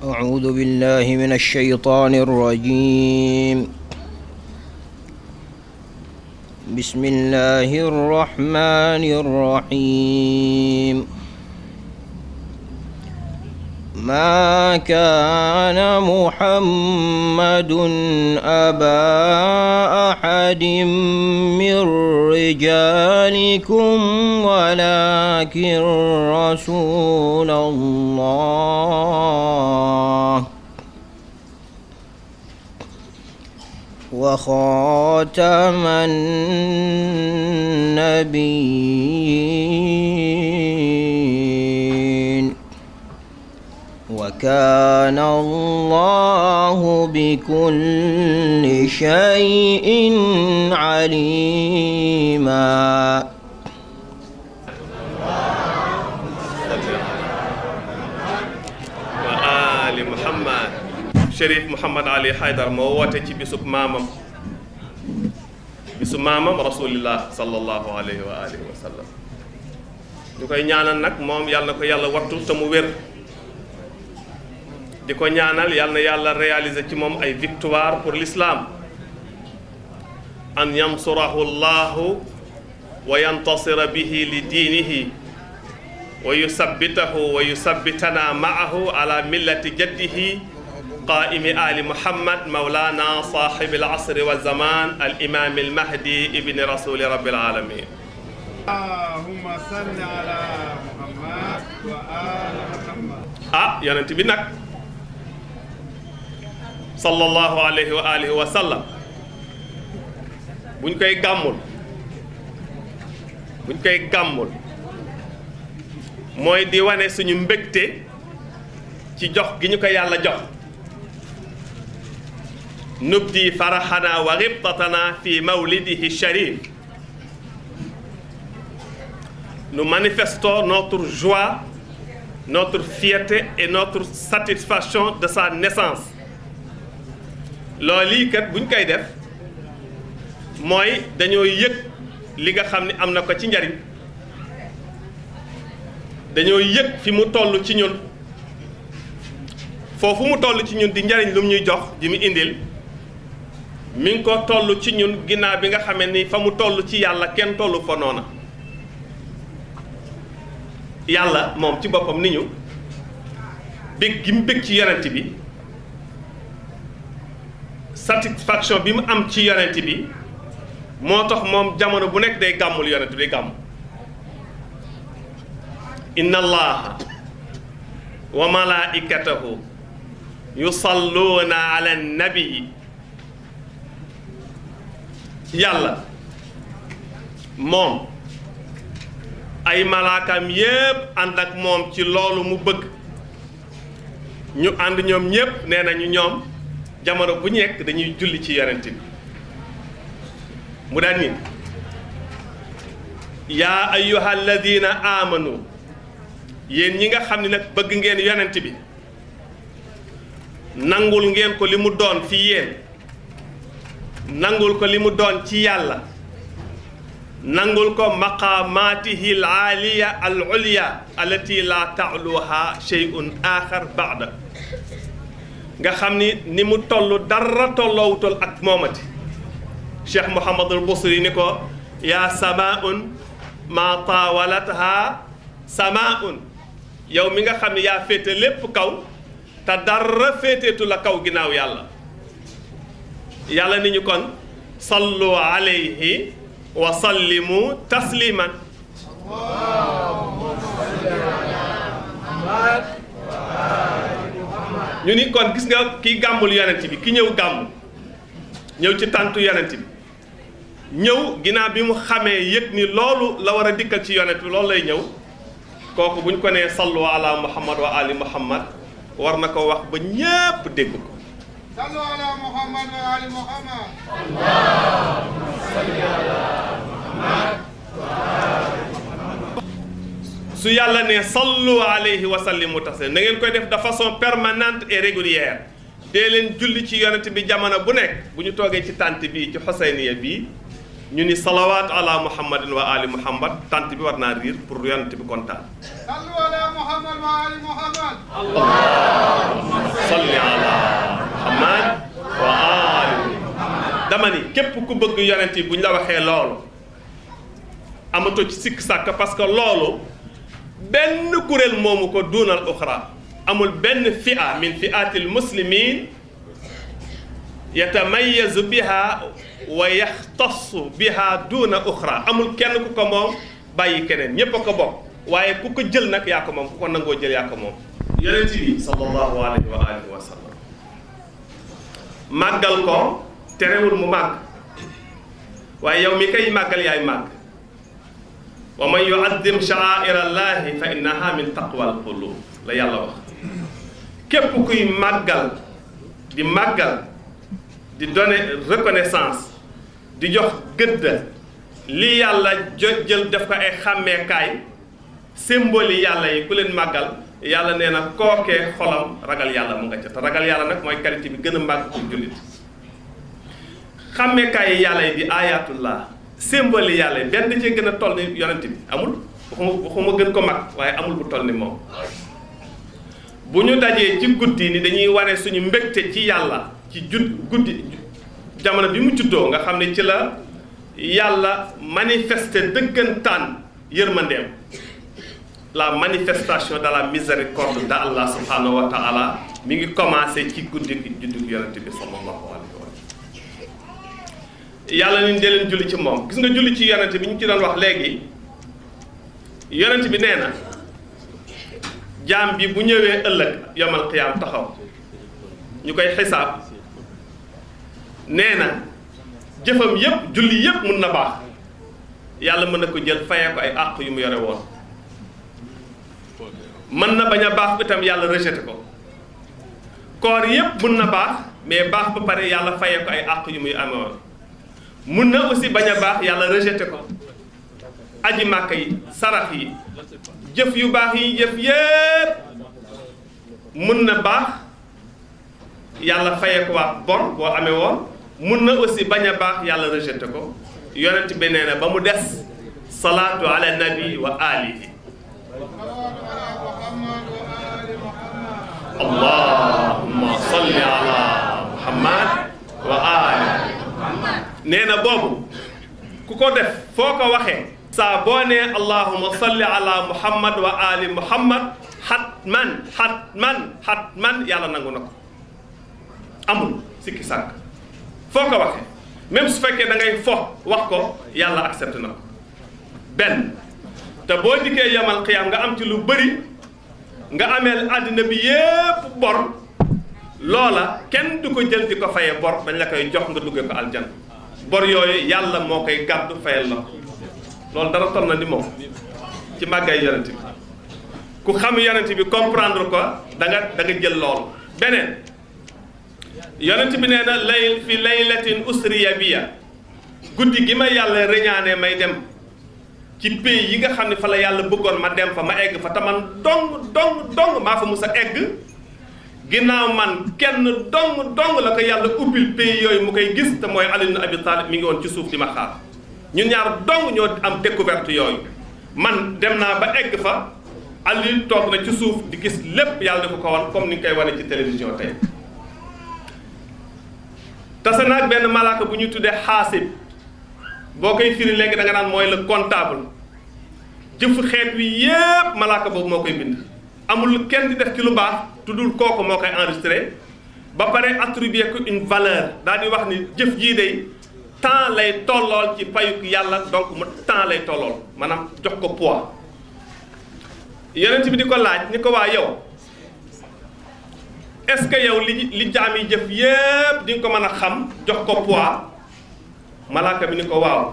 أعوذ بالله من الشيطان الرجيم. بسم الله الرحمن الرحيم. ما كان محمد أبا أحد من رجالكم ولكن رسول الله وخاتم النبيين وكان الله بكل شيء عليما. Ali Muhammad. Chérif Mouhamad Ali Haydara moo woote ci bisub maamam rasulillah sallallahu alayhi wa alihi wa sallam. ñu koy ñaanal nag moom yàlla na ko yàlla wattu te mu wér. di ko ñaanal yàlla na yàlla réaliser ci moom ay victoire pour l'islam. an yansurahu llahu wa yantasira bihi li diinihi wa yusabbitahu wa yusabbitana maahu ala millati jaddihi qaa'imi ali muhammad mawlana saahibi al-asri wa zaman al-imam al-mahdi ibni rasuli rabbil alamin. allahumma salli ala muhammad wa ali muhammad. yonent bi nag sallallahu alayhi wa alihi wa sallam buñ koy gàmmul mooy di wane suñu mbégte ci jox gi ñu ko yàlla jox. nubdi faraxana wa ribtatana fi mawlidihi sharif. Nous manifestons notre joie, notre fierté et notre satisfaction de sa naissance. loolu lii kat buñ koy def mooy dañoo yëg li nga xam ne am na ko ci njariñ. dañoo yëg fi mu toll ci ñun foofu mu toll ci ñun di njariñ lu mu ñuy jox ji mu indil mi ngi ko toll ci ñun ginnaaw bi nga xamee ni fa mu toll ci yàlla kenn tollu fa noona. yàlla moom ci boppam ni ñu bég gi mu bég ci yonent bi satisfaction bi mu am ci yonent bi moo tax moom jamono bu nekk day gàmmul yonent bi day gàmm. inna allaha wa malaikatahu yusalluuna ala nabii. yàlla moom ay malaakam yépp ànd ak moom ci loolu mu bëgg. ñu ànd ñoom ñépp nee nañu ñoom jamono bu nekk dañuy julli ci yonent bi mu daan ni yaa ayyuha alladina amanu yéen ñi nga xam ne nag bëgg ngeen yonent bi nangul ngeen ko li mu doon fi yéen nangul ko li mu doon ci yàlla nangul ko maqaamaatihi al aaliya al ulya allati la ta'luha shay'un axar ba'da nga xam ni mu toll dara tolloowutal ak moomati. Cheikh Mouhamadul Busiri ni ko yaa samaun ma taawalatha samaun yow mi nga xam ne yaa féete lépp kaw te dara féeteetu la kaw ginnaaw yàlla. yàlla ni ñu kon sallu alayhi wa sallimu tasliman. ñu ni kon gis nga kii gàmmul yonent bi ki ñëw gàmm ñëw ci tàntu yonent bi ñëw ginnaaw bi mu xamee yëg ni loolu la war a dikkal ci yonent bi loolu lay ñëw kooku bu ñu ko nee sallu ala muhammad wa ali muhammad war na ko wax ba ñépp dégg ko. sallu ala muhammad wa ali muhammad. allahumma salli ala muhammad wa ali muhammad. su yàlla ne sallu alayhi wa sallimu taslim na ngeen koy def de façon permanente et régulière dee leen julli ci yonent bi jamono bu nekk bu ñu toogee ci tànt bii ci xoseyniya bii ñu ni salawaat ala muhammadin wa ali muhammad tànt bi war naa riir pour yonent bi kontaan. sallu ala muhammad wa ali muhammad. allahumma dama ni képp ku bëgg yonent yi bu ñu la waxee loolu amatoo ci sikk sàkk parce que loolu benn kuréel moomu ko duunal uxra amul benn fi'a min fi'atil muslimin yatamayazu biha wa yaxtassu biha duuna uxra amul kenn ku ko moom bàyyi keneen ñépp a ko bokk waaye ku ko jël nag yaa ko moom ku ko nangoo jël yaa ko moom yonent bi sallallahu alayhi wa alihi wa sallam màggal ko terewul mu màgg waaye yow mi kay màggal yaay màgg wa man yu'azzim sha'a'ira allahi fa innaha min taqwa al qulub la yàlla wax képp kuy màggal di donner reconnaissance di jox gëdd li yàlla jël def ko ay xàmmeekaay symbole yi yàlla yi ku leen màggal yàlla nee na kookee xolam ragal yàlla mu nga ca te ragal yàlla nag mooy qualité bi gën a màgg pour jullit xàmmeekaay yi yàlla yi di ayatullah symbole yi yàlla yi benn da cee gën a toll ni yonent bi amul waxuma gën ko mag waaye amul bu toll ni moom bu ñu dajee ci guddi ni dañuy wane suñu mbégte ci yàlla ci guddi jamono bi mu juddoo nga xam ne ci la yàlla manifester dëggantaan yërmandeem la manifestation de la miséricorde d'Allah subhanahu wa ta'ala mi ngi commencé ci guddi gi juddu yonent bi sallallahu alayhi wa sallam yàlla ni dee leen julli ci moom gis nga julli ci yonent bi ñu ci doon wax léegi yonent bi nee na jaam bi bu ñëwee ëllëg yomal qiyaam taxaw ñu koy xisaab nee na jëfam yépp julli yépp mun na baax yàlla mën na ko jël fayee ko ay àq yu mu yore woon mën na bañ a baax itam yàlla rejeté ko koor yépp mun na baax mais baax ba pare yàlla fayee ko ay àq yu muy amee woon mun na aussi bañ a baax yàlla rejeté ko aji màkk yi sarax yi jëf yu baax yi jëf yépp mun na baax yàlla fayee ko waa bor boo amee woon mun na aussi bañ a baax yàlla rejeté ko yonent bi nee na ba mu des salaatu ala nabi wa alihi allahumma salli ala muhammad wa ali nee na boobu ku ko def foo ko waxee saa boo nee allahumma salli ala muhammad wa ali muhammad xatman yàlla nangu na ko amul sikki sàkk foo ko waxee même su fekkee da ngay fo wax ko yàlla accepté na ko benn te boo dikkee yamal xiyaam nga am ci lu bëri nga ameel àddina bi yépp bor loola kenn du ko jël di ko fayee bor dañ la koy jox nga duggee ko aljan bor yooyu yàlla moo koy gàddu fayal la ko loolu dara toll na ni moom ci màggay yonent bi ku xam yonent bi comprendre ko da nga jël loolu beneen yonent bi nee na fi laylatin usriya biya guddi gi ma yàlla reñaane may dem ci pays yi nga xam ne fa la yàlla bëggoon ma dem fa ma egg fa te man dong maa fa mus a egg ginnaaw man kenn dong la ko yàlla ubbil pays yooyu mu koy gis te mooy Ali ibn Abi Talib mi ngi woon ci suuf di ma xaar ñun ñaar dong ñoo am découverte yooyu man dem naa ba egg fa Ali toog na ci suuf di gis lépp yàlla di ko wan comme ni nga koy wane ci télévision tey tase naag benn malaaka bu ñuy tuddee xaasib boo koy firi léegi da nga naan mooy le comptable jëfu xeet wi yépp malaaka boobu moo koy bind amul kenn di def ci lu baax tuddul kooku moo koy enregistré ba pare attribuer ko une valeur daal di wax ni jëf jii day temps lay tollool ci payuk yàlla donc mu temps lay tollool maanaam jox ko poids yonent bi di ko laaj ni ko waa yow est-ce que yow li jaam yi jëf yépp di nga ko mën a xam jox ko poids malaaka bi ni ko waaw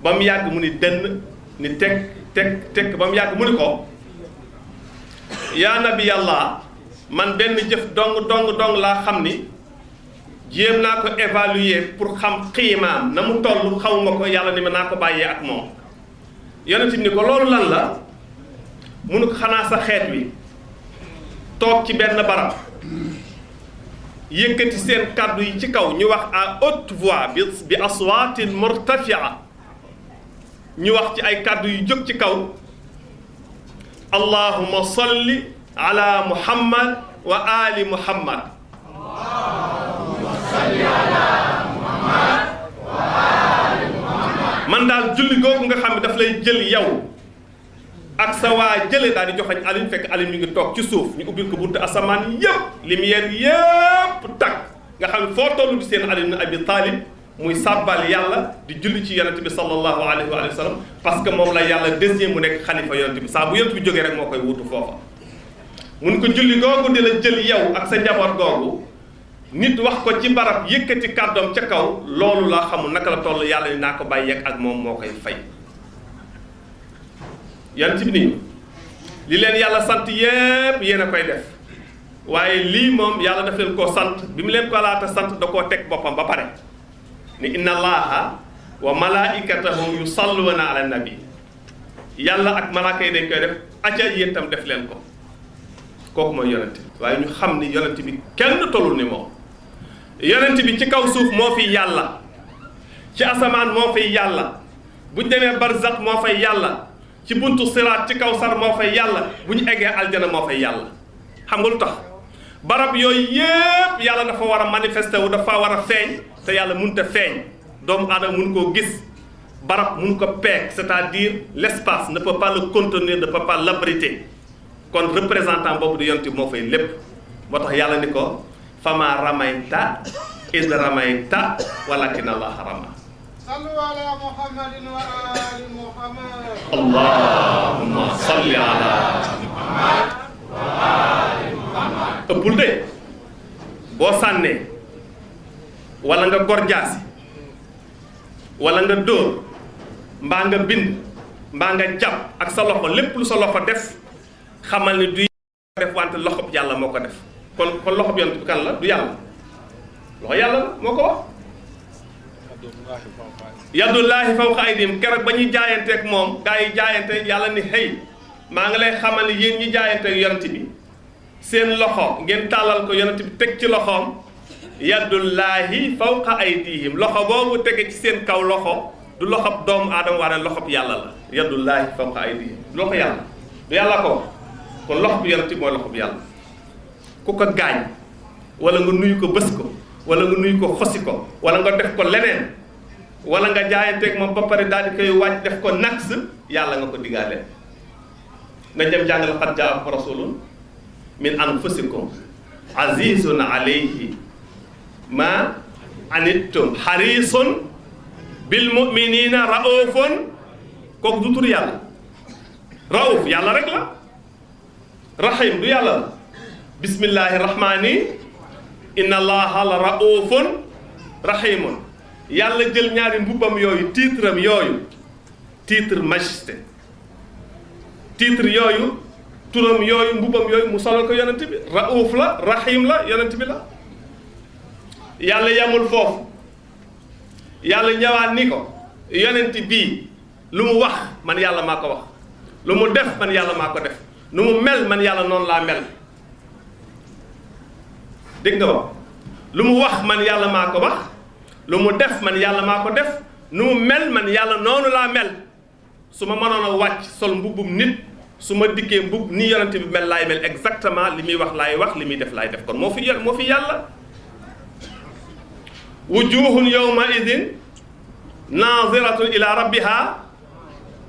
ba mu yàgg mu ni dënn ni teg ba mu yàgg mu ni ko yaa nabi yàlla man benn jëf dong laa xam ni jéem naa ko évaluer pour xam xiimaam na mu toll xawma ko yàlla ni ma naa ko bàyyee ak moom yonent bi ni ko loolu lan la mu ni ko xanaa sa xeet wi toog ci benn barab yëkkati seen kàddu yi ci kaw ñu wax à haute voix bi aswaatin murtafia ñu wax ci ay kàddu yu jóg ci kaw allahumma salli ala muhammad wa ali muhammad allahumma salli ala muhammad man daal julli googu nga xam ne daf lay jël yow ak sa waa jële daal di joxañ Alioune fekk Alioune mi ngi toog ci suuf ñu ubbil ko buntu asamaan yëpp lumière yëpp takk nga xam ne foo tollu di seen Ali ibn Abi Talib muy sàbbal yàlla di julli ci yonent bi sallallahu alayhi wa sallam parce que moom la yàlla désigné mu nekk xalifa yonent bi saa bu yonent bi jógee rek moo koy wutu foofa mun ko julli googu di la jël yow ak sa njaboot googu nit wax ko ci barab yëkkati kàddoom ca kaw loolu laa xamul naka la toll yàlla ni naa ko bàyyi ak moom moo koy fay yonent bi nii li leen yàlla sant yépp yéen a koy def waaye lii moom yàlla daf leen koo sant bi mu leen ko laata sant da koo teg boppam ba pare ni inna allaha wa malaikatahu yusalluna ala nabi yàlla ak malaaka yi dañ koy def aca yéen tam def leen ko kooku mooy yonent bi waaye ñu xam ni yonent bi kenn tolul ni moom yonent bi ci kaw suuf moo fi yàlla ci asamaan moo fay yàlla buñ demee barzak moo fay yàlla ci buntu siraat ci kaw sar moo fay yàlla bu ñu eggee aljana moo fay yàlla xam nga lu tax barab yooyu yépp yàlla dafa war a manifesté wu dafa war a feeñ te yàlla mënut a feeñ doomu aadama mun koo gis barab mun ko peeg c'est-à-dire l'espace ne peut pas le contenir ne peut pas l'abriter kon représentant boobu di yonti moo fay lépp moo tax yàlla ni ko fama ramayta id ramayta walakin allaha rama sallu ala muhammadin wa ali muhammad allahumma salli ala muhammad wa ali muhammad ëppul de boo sànnee wala nga gorjaasi wala nga dóor mbaa nga bind mbaa nga jàpp ak sa loxo lépp lu sa loxo def xamal ni du def wante loxob yàlla moo ko def kon loxob yonent bi kan la du yàlla loxo yàlla la moo ko wax yadullahi fawqa aydim keroog ba ñuy jaayanteeg moom gaa yi jaayante yàlla ni hey maa ngi lay xamal ni yéen ñi jaayanteeg yonent bi seen loxo ngeen tàllal ko yonent bi teg ci loxoom yadullahi fawqa aydihim loxo boobu tege ci seen kaw loxo du loxob doomu aadama waaye loxob yàlla la yadullahi fawqa aydihim loxo yàlla du yàlla ko kon loxo bi yonent bi mooy loxo bi yàlla ku ko gaañ wala nga nuyu ko bës ko wala nga nuyu ko xosi ko wala nga def ko leneen wala nga jaayanteeg moom ba pare daal di koy wàcc def ko naks yàlla nga ko digaalee nga jëm jàng laqad jaakum rasulun min anfusikum azizun alayhi ma anittum harisun bil mu'minina raufun kooku du tur yàlla rauf yàlla rek la rahim du yàlla la bismillahi rahmani inna allaha la raufun rahimun yàlla jël ñaari mbubbam yooyu titre am yooyu titre majesté titre yooyu turam yooyu mbubbam yooyu mu solal ko yonent bi rauf la rahim la yonent bi la yàlla yamul foofu yàlla ñëwaat ni ko yonent bii lu mu wax man yàlla maa ko wax lu mu def man yàlla maa ko def nu mu mel man yàlla noonu laa mel dégg nga wax lu mu wax man yàlla maa ko wax lu mu def man yàlla maa ko def nu mu mel man yàlla noonu laa mel su ma mënoon a wàcc sol mbubbum nit su ma dikkee mbubb ni yonent bi mel laay mel exactement li muy wax laay wax li muy def laay def kon moo fi yàlla wujuhun yawma idin naziratun ila rabbiha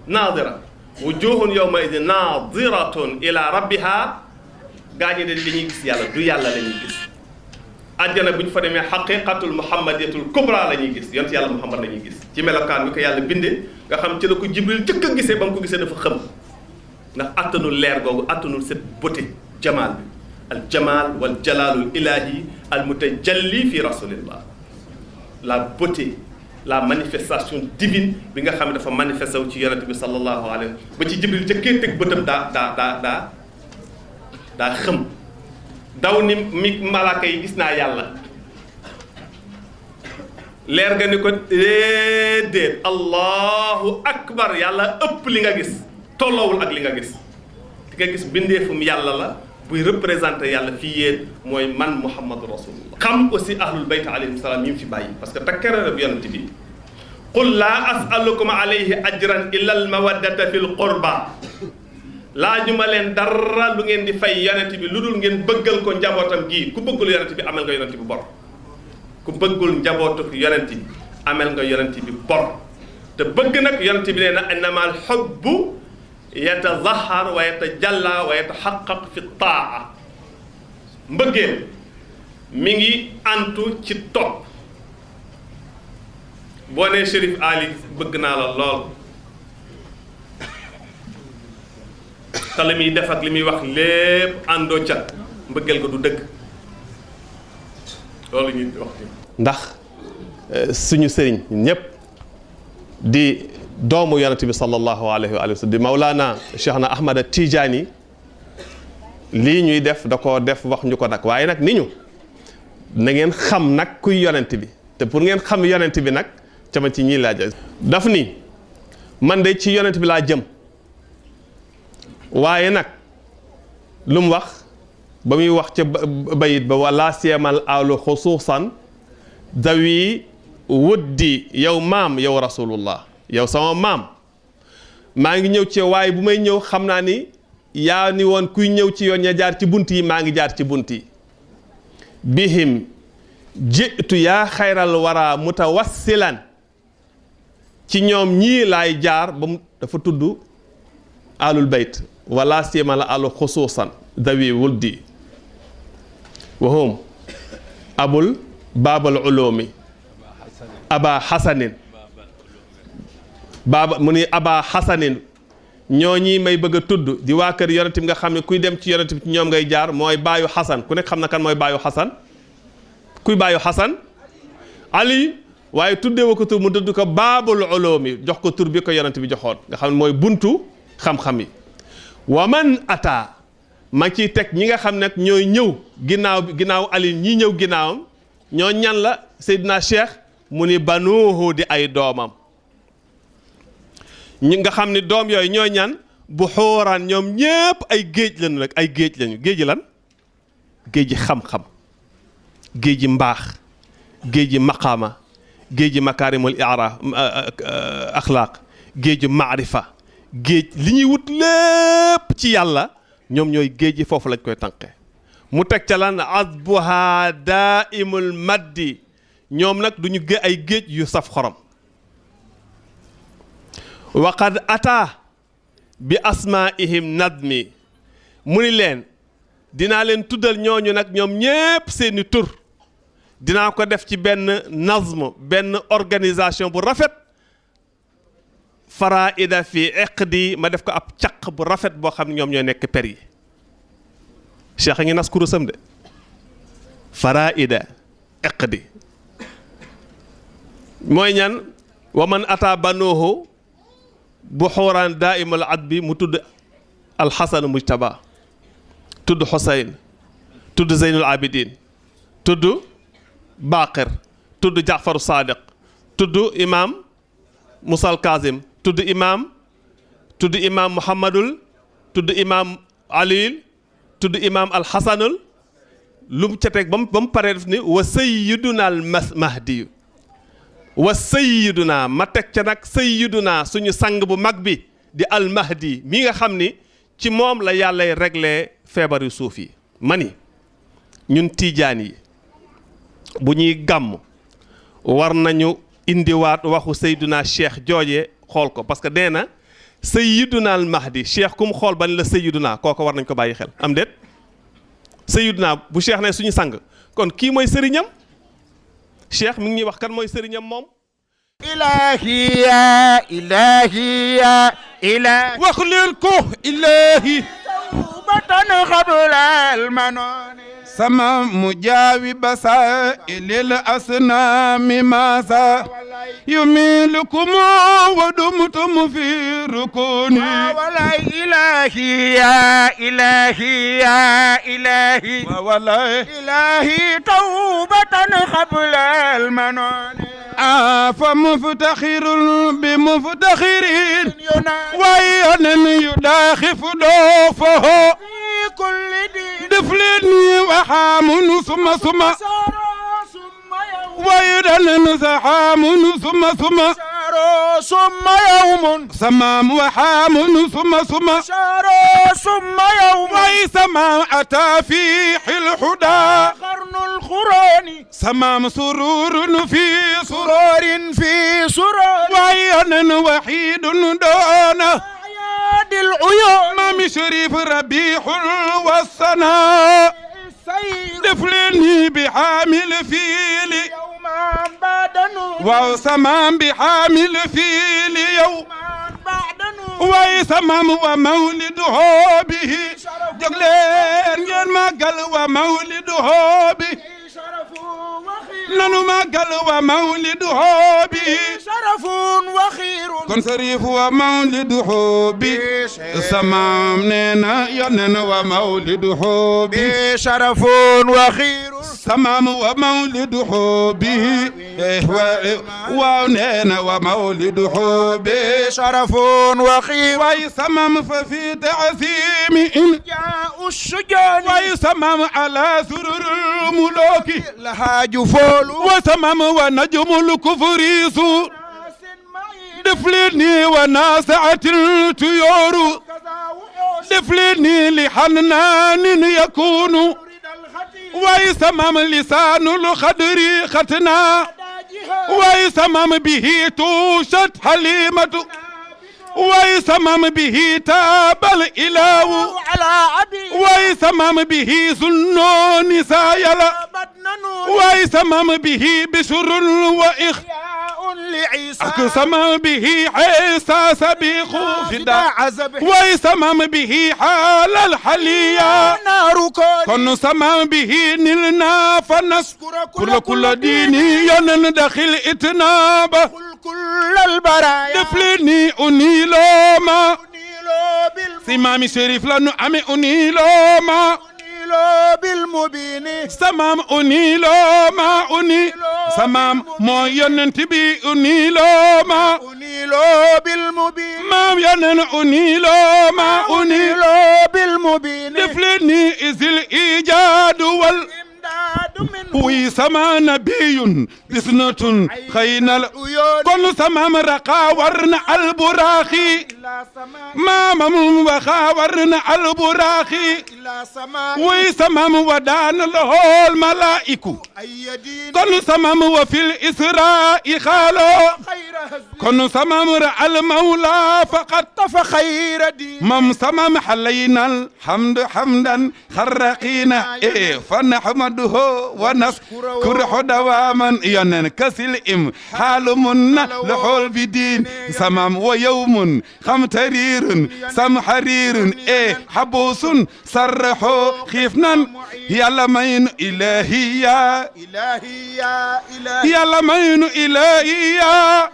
nazira wujuhun yawma idin naziratun ila rabbiha gaa ñi de li ñuy gis yàlla du yàlla la ñuy gis àjjana bu ñu fa demee xaqiqatul muhammadiyatul kubra la ñuy gis yonent yàlla muhammad la ñuy gis ci melokaan bi ko yàlla bindee nga xam ci la ko jibril jëkk a gisee ba mu ko gisee dafa xëm ndax attanul leer googu attanul cette beauté jamaal bi al jamaal wal jalaalul ilahi al mutajalli fi rasulillah la beauté la manifestation divine bi nga xam ne dafa manifesté wu ci yonent bi sallallahu alayhi ba ci jibril jëkkee teg bëtam daa xëm daw ni mi malaaka yi gis naa yàlla leer nga ni ko déedéet allahu akbar yàlla ëpp li nga gis tolloowul ak li nga gis bindeefum yàlla la buy représenté yàlla fii yéen mooy man muhammadu rasulullah xam aussi ahlul bayt alayhim salaam yi mu fi bàyyi parce que takkara bi yonent bi qul laa asalukum alayhi ajran illa al mawaddata fi l qurba laajuma leen dara lu ngeen di fay yonent bi lu dul ngeen bëggal ko njabootam gii ku bëggul yonent bi amal nga yonent bi bor ku bëggul njabootu yonent bi amel nga yonent bi bor te bëgg nag yonent bi nee na innamal hubbu yatazahhar wa yatajalla wa yatahaqqaq fi taa mbëggeel mi ngi antu ci topp boo nee Chérif Ali bëgg naa la lool te li muy def ak li muy wax lépp àndoo ca mbëggeel ko du dëgg loolu ñuy wax ndax suñu sëriñ ñëpp di doomu yonent bi sallallahu alayhi wa sallam di Mawlana Cheikh na Ahmad Tijaani lii ñuy def da koo def wax ñu ko nag waaye nag ni ñu na ngeen xam nag kuy yonent bi te pour ngeen xam yonent bi nag cama ci ñii laaj daf ni man de ci yonent bi laa jëm waaye nag lu mu wax ba muy wax ca bayit ba wala siemal alu xusuusan dawi wuddi yow maam yow rasulullah yow sama maam maa ngi ñëw ci waaye bu may ñëw xam naa ni yaa ni woon kuy ñëw ci yoon ña jaar ci bunt yi maa ngi jaar ci bunt yi bihim jitu yaa xayral wara mutawassilan ci ñoom ñii laay jaar ba mu dafa tudd alul bayt wala siemal alu xusuusan dawi wuddi wahum abul baabal ulumi aba xasanin baaba mu ni aba xasanin ñoo ñi may bëgg a tudd di waa kër yonent bi nga xam ne kuy dem ci yonent bi ci ñoom ngay jaar mooy baayu xasan ku nekk xam na kan mooy baayu xasan kuy baayu xasan ali waaye tuddee wa ko tur mu tudd ko baabul ulumi jox ko tur bi ko yonent bi joxoon nga xam ne mooy buntu xam-xam yi wa man ata ma ciy teg ñi nga xam ne ñooy ñëw ginnaaw ali ñii ñëw ginnaawam ñoo ñan la Seydina Cheikh mu ni banuuhu di ay doomam ñi nga xam ni doom yooyu ñoo ñan bu xooraan ñoom ñépp ay géej lañu rek ay géej lañu géej lan géej ji xam-xam géej ji mbaax géej ji maqaama géej ji makaarimul axlaaq géej ji maarifa géej li ñuy wut lépp ci yàlla ñoom ñooy géej gi foofu lañ koy tànqe mu teg ca lan azbuha daaimul maddi ñoom nag du ñu ay géej yu saf xorom waqad ata bi asmaihim nadmi mu ni leen dinaa leen tuddal ñooñu nag ñoom ñépp seeni tur dinaa ko def ci benn nazm benn organisation bu rafet faraida fi iqdi ma def ko ab caq bu rafet boo xam ne ñoom ñooy nekk per yi cheikh a ngi nas kurusam de faraida iqdi mooy ñan wa man ata banuhu bu xooraan daa'imal adbi mu tudd alxasan mujtaba tudd xusayn tudd zeynul abidin tudd baqir tudd jaafaru sadiq tudd imam musal kazim tudd imam muhammadul tudd imam alil tudd imam alxasanul lu mu ca teg ba mu paree def ni wa sayyiduna al mahdi wa sayyiduna ma teg ca nag sayyiduna suñu sang bu mag bi di al mahdi mi nga xam ni ci moom la yàllay réglé feebar yu suuf yi ma ni ñun tiijaan yi bu ñuy gàmm war nañu indiwaat waxu sayyiduna cheikh jooje xool ko parce que nee na sayyiduna al mahdi cheikh ku mu xool ban la sayyiduna kooko war nañ ko bàyyi xel am déet sayyiduna bu cheikh ne suñu sang kon kii mooy sëriñam cheikh mi ngi ñuy wax kan mooy sëriñam moom ilahi ya ilahi ya ilahi wax leen ko ilahi batan qabla al manoni sama mujawib basailil asnami masa يميلكم ودمتم في ركوني ولا إلهي يا إلهي يا إلهي ولا إلهي توبة قبل المنون فمفتخر بمفتخرين وين يداخف ضعفه في كل دين دفلني وحام ثم ويدن زحام ثم شهر ثم يوم سمام وحام ثم شهر ثم يوم ويسما أتى في الهدى قرن القرآن سمام سرور في سرور في سرور وعين وحيد دون أعياد العيون مام شريف ربيح والسناء دفلني بحامل فيلي يوما بعد نور وسمام بحامل فيلي يوم بعد نور ويسمم ومولده به جغلين ين ماغل ومولده به شرف وخير نانو ماغل ومولده به شرف وخير كن شريف ومولده به سمام نينا ينن ومولده به شرف وخير سمام ومولده به ونينا ومولده به شرف وخير ويسمم ففي تعظيم إن جاء الشجان ويسمم على سرر الملوك لها جفول وسمم ونجم الكفر سوء دفلني وناسعة الطيور دفلني لحنان يكون ويسمم لسان الخدر ختنا ويسمم به توشت حليمة ويسمم به تاب الإله على عبي ويسمم به سنون سايلا ويسمم به بشر وإخ أقسم به عيسى سبيخ فدا ويسمم به حال الحليا كن سمم به نلنا فنس كل ديني يندخل اتناب كل البرايا دفلني أنيلو ما سمام شريف لانو أمي أنيلو ما بالمبين سمام أنيلو ما أني سمام مو ينتبي أنيلو ما بالمبين مام ينن أنيلو ما أنيلو بالمبين دفلني إذ الإيجاد وي سما نبي بسنة خينا كل سمام رقا ورنا البراخي ما مم وخا ورنا البراخي وي سمام ودان له الملائكة كل سمام وفي الإسراء خالو كل سمام رأى المولى فقد فخير دين مم سمام حلينا الحمد حمدا خرقينا إيه فنحمده ونذكره دواما ينن كسل إم حال من لحول بدين سمام ويوم خمترير سمحرير إيه حبوس صرحو خيفنا يلا مين إلهي يا يلا مين إلهي يا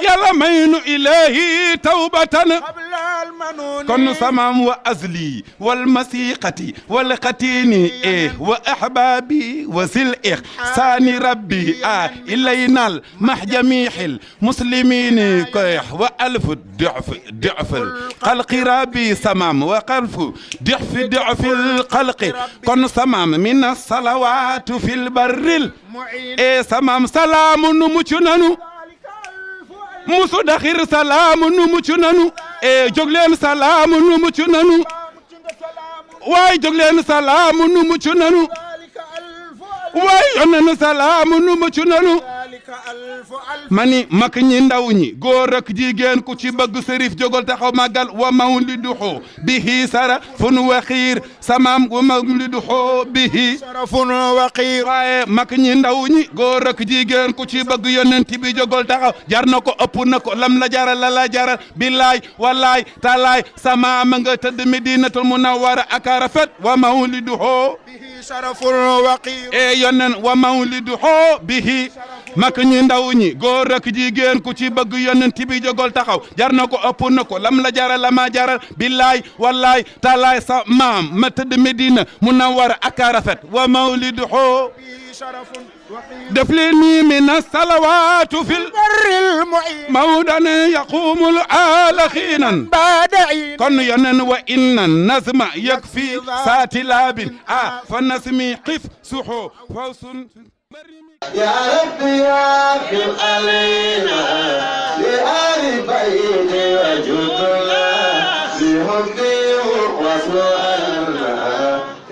يلا مين إلهي توبة قبل المنون كن سمام وأزلي والمسيقة والقتين إيه وأحبابي وسل إحسان ربي إلينا المحجميح المسلمين كيح وألف ضعف القلق ربي سمام وقلف ضعف القلق كن سمام من الصلوات في البر إيه سمام سلام نمشنانو musu dakhir salamu nu muccu nanu e jogleen salamu nu muccu nanu way jogleen salamu nu muccu nanu way yonen salamu nu muccu nanu mani mak ñi ndaw ñi góor ak jigéen ku ci bëgg sërif jógal taxaw màggal wa mawliduhu bihi sarafun wa xiir samaam wa mawliduhu bihi sarafun wa xiir waaye mak ñi ndaw ñi góor ak jigéen ku ci bëgg yonent bi jógal taxaw jar na ko ëpp na ko lam la jaral la la jaral billaay wallaay taalaay samaam nga tëdd Medinatul Munawwara ak rafet wa mawliduhu bihi sarafun wa xiir e yonen wa mawliduhu bihi mak ñi ndaw ñi góor ak jigéen ku ci bëgg yonent bi jógal taxaw jar na ko ëpp na ko lam la jaral la ma jaral billaay wallaay taalaay sa maam ma tëdd Medina Munawwara ak rafet wa mawliduhu def leen nii min as-salawaatu fil barril mu'in mawdan yaqumul aala xiinan kon yonen wa inna nazma yakfi saati laabin fa nasmi qif suxu fawsun يا ربي يا أكرم علينا لآل بيت وجدنا بحبي وسؤالنا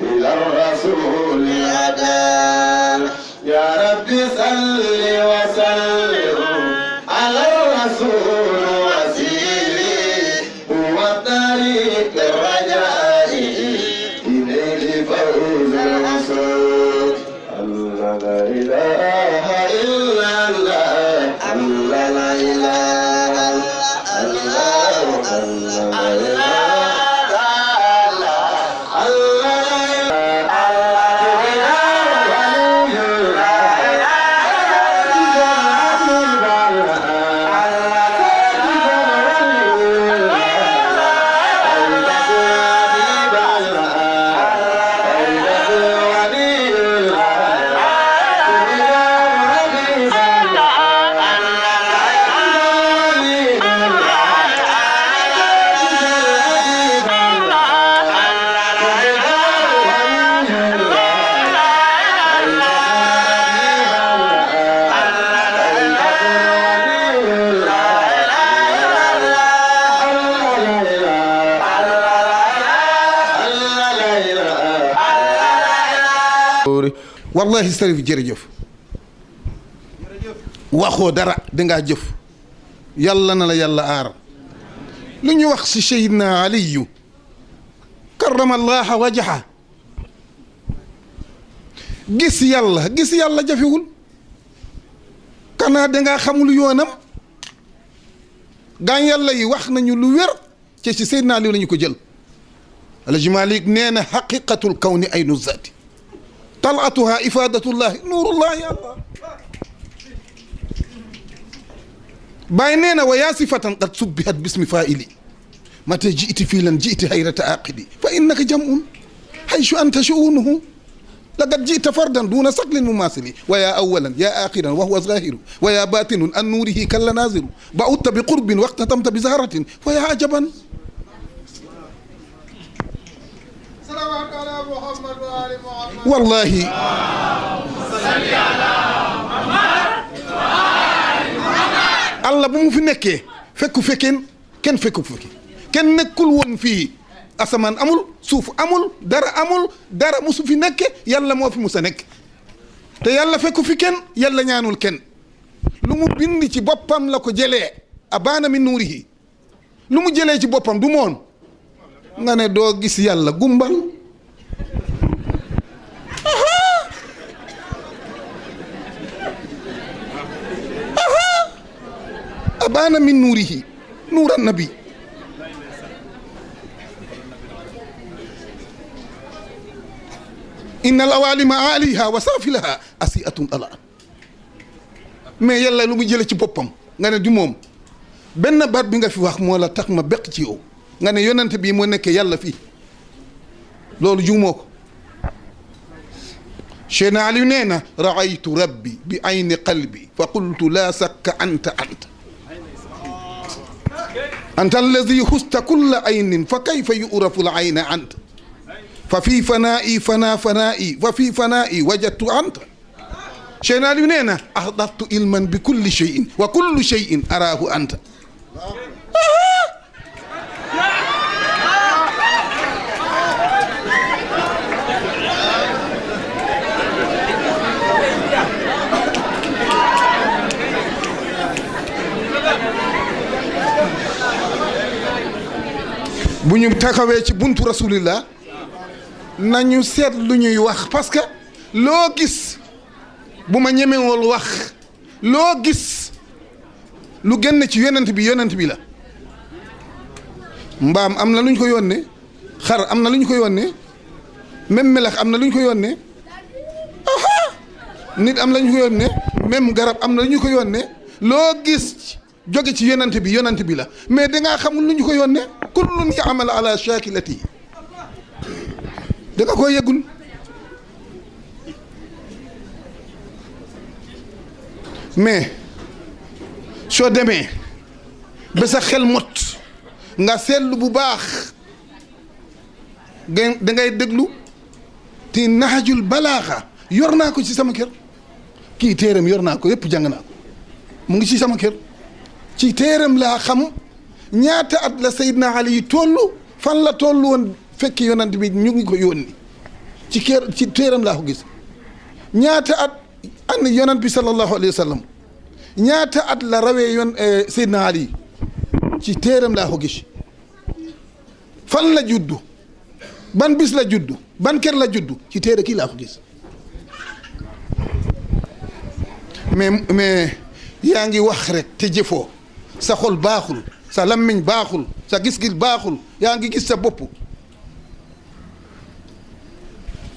إلى الرسول أدانا صل وسلم على الرسول وسيلي هو الطريق الرجاء إليه فوز الوصول الله لا إله إلا الله الله لا إله الله الله لا wallahi Sarif jërëjëf waxoo dara dangaa jëf yàlla na la yàlla aar lu ñu wax si Seydina Aliyu karrama allaha wajaha gis yàlla jafewul kanaa dangaa xamul yoonam gaañ yàlla yi wax nañu lu wér ci si Seydina Aliyu la ñu ko jël Alaaji Maalik nee na xaqiqatul kawni aynu zaati طلعتها إفادة الله نور الله يا الله باينين وياسفة قد سبحت باسم فائلي متى جئت فيلا جئت هيرة عاقدي فإنك جمع حيث أنت شؤونه لقد جئت فردا دون صقل مماثل ويا أولا يا آخرا وهو ظاهر ويا باطن أن نوره كلا نازل بعدت بقرب واختتمت بزهرة ويا عجبا والله الله bu mu fi nekkee fekku fekkeen kenn fekku fekki kenn nekkul woon fii asamaan amul suuf amul dara musu fi nekke yàlla moo fi musa nekk te yàlla fekku fi kenn yàlla ñaanul kenn lu mu bind ci boppam la ko jëlee abaana min nuurihi lu mu jëlee ci boppam du moon nga ne doo gis yàlla gumbal أبان من نوره نور النبي إن الأوالم عاليها وسافلها أسيئة الآن mais yàlla lu mu jëlee ci boppam nga ne du moom benn baat bi nga fi wax moo la tax ma beq ci yow nga ne yonent bii moo nekkee yàlla fii loolu juumoo ko Cheikh Aliou nee na raaytu rabbi bi ayni qalbi fa qultu laa sakka anta أنت الذي خست كل عين فكيف يؤرف العين أنت ففي فنائي فنائي وفي فنائي وجدت أنت شينا لينا أحضرت علما بكل شيء وكل شيء أراه أنت bu ñu taxawee ci buntu rasulillah nañu seet lu ñuy wax parce que loo gis bu ma ñemewul wax loo gis lu génn ci yonent bi la mbaam am na lu ñu ko yónnee xar am na lu ñu ko yónnee même melax am na lu ñu ko yónnee nit am na lu ñu ko yónnee même garab am na lu ñu ko yónnee loo gis jóge ci yonent bi la mais dangaa xamul lu ñu ko yónnee kullun ya'mal ala shakilati da nga ko yëgul mais soo demee ba sa xel mot nga seetlu bu baax da ngay déglu te naxajul balaaxa yor naa ko ci sama kër kii téeram yor naa ko yépp jàng naa ko mu ngi ci sama kër ci téeram laa xam ñaata at la Seydina Ali tollu fan la tollu woon fekki yonent bi ñu ngi ko yónni ci téeram laa ko gis ñaata at an yonent bi sallallahu alayhi wa sallam ñaata at la rawee yoon Seydina Ali ci téeram laa ko gis fan la juddu ban bis la juddu ban kër la juddu ci téere kii laa ko gis mais yaa ngi wax rek te jëfoo sa xol baaxul sa lammiñ baaxul sa gis-gis baaxul yaa ngi gis sa bopp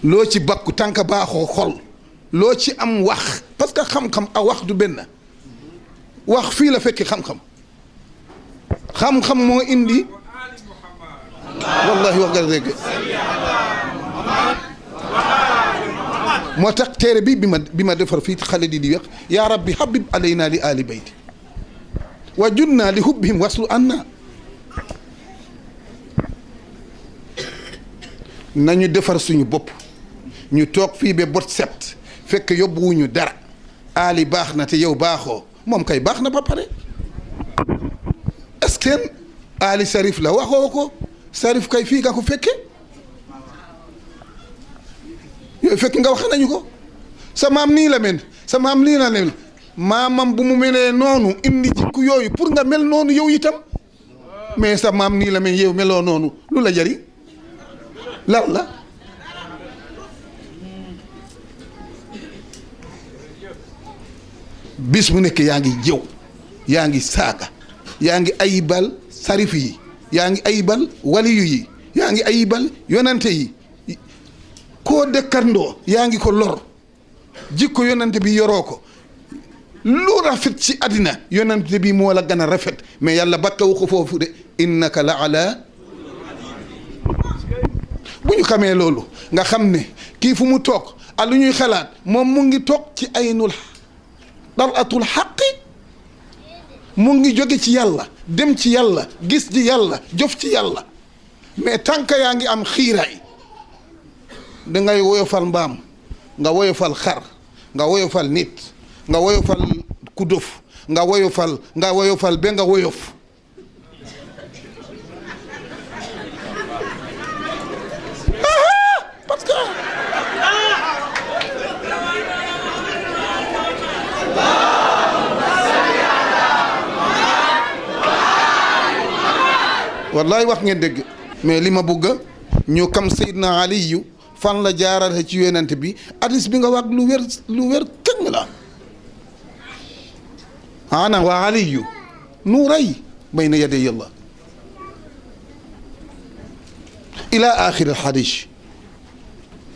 loo ci bakku tànk baaxoo xol loo ci am wax parce que xam-xam a wax du benn wax fii la fekk xam-xam xam-xam moo indi wallahi wax nga dégg moo tax téere bi bi ma defar fii xale di wax yaa rabbi habib alayna li ali bayti wa junna li hubbihim waslu anna nañu defar suñu bopp ñu toog fii ba bot set fekk yóbbuwuñu dara ali baax na te yow baaxoo moom kay baax na ba pare est-ce que ali sarif la waxoo ko sarif kay fii nga ko fekke yooyu fekk nga wax nañu ko sa maam nii la mel sa maam nii la mel maamam bu mu melee noonu indi jikko yooyu pour nga mel noonu yow itam mais sa maam nii la mel yow meloo noonu lu la jariñ lan la bis mu nekk yaa ngi jëw yaa ngi saaga yaa ngi ayibal sarif yi yaa ngi ayibal waliyu yi yaa ngi ayibal yonante yi koo dëkkandoo yaa ngi ko lor jikko yonante bi yoroo ko lu rafet ci àddina yonante bi moo la gën a rafet mais yàlla bakkawu ko foofu de innaka la ala bu ñu xamee loolu nga xam ne kii fu mu toog ak lu ñuy xalaat moom mu ngi toog ci aynul dalatul xaqi mu ngi jóge ci yàlla dem ci yàlla gis ci yàlla jof ci yàlla mais tànk yaa ngi am xiiraay dangay woyofal mbaam nga woyofal xar nga woyofal nit nga woyofal ku dof nga woyofal ba nga woyof parce que wallaay wax ngeen dégg mais li ma bëgg ñu kam Seydina Aliyu fan la jaarale ci yonent bi hadis bi nga wax lu wér këng la ana wa aliyu nuuray bayna yaday Allah ila axir alhadis